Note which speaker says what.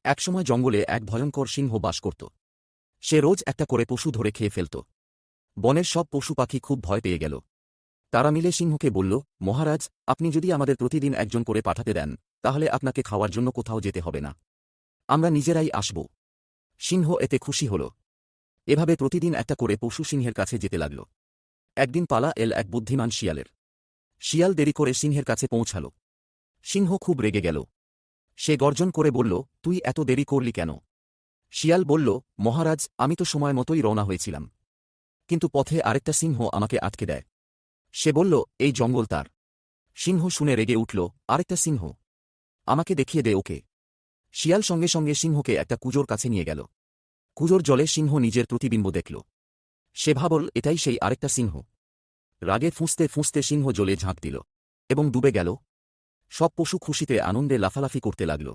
Speaker 1: একসময় জঙ্গলে এক ভয়ঙ্কর সিংহ বাস করত। সে রোজ একটা করে পশু ধরে খেয়ে ফেলত। বনের সব পশু পাখি খুব ভয় পেয়ে গেল। তারা মিলে সিংহকে বলল, মহারাজ, আপনি যদি আমাদের প্রতিদিন একজন করে পাঠাতে দেন, তাহলে আপনাকে খাওয়ার জন্য কোথাও যেতে হবে না। আমরা নিজেরাই আসব। সিংহ এতে খুশি হল। এভাবে প্রতিদিন একটা করে পশু সিংহের কাছে যেতে লাগল। একদিন পালা এল এক বুদ্ধিমান শিয়ালের। শিয়াল দেরি করে সিংহের কাছে পৌঁছাল। সিংহ খুব রেগে গেল। সে গর্জন করে বলল, তুই এত দেরি করলি কেন? শিয়াল বলল, মহারাজ, আমি তো সময় মতোই রওনা হয়েছিলাম, কিন্তু পথে আরেকটা সিংহ আমাকে আটকে দেয়। সে বলল, এই জঙ্গল তার। সিংহ শুনে রেগে উঠল, আরেকটা সিংহ? আমাকে দেখিয়ে দে ওকে। শিয়াল সঙ্গে সঙ্গে সিংহকে একটা কুজোর কাছে নিয়ে গেল। কুজোর জলে সিংহ নিজের প্রতিবিম্ব দেখল। সে ভাবল, এটাই সেই আরেকটা সিংহ। রাগে ফুঁসতে ফুঁসতে সিংহ জলে ঝাঁপ দিল এবং ডুবে গেল। সব পশু খুশিতে আনন্দে লাফালাফি করতে লাগল।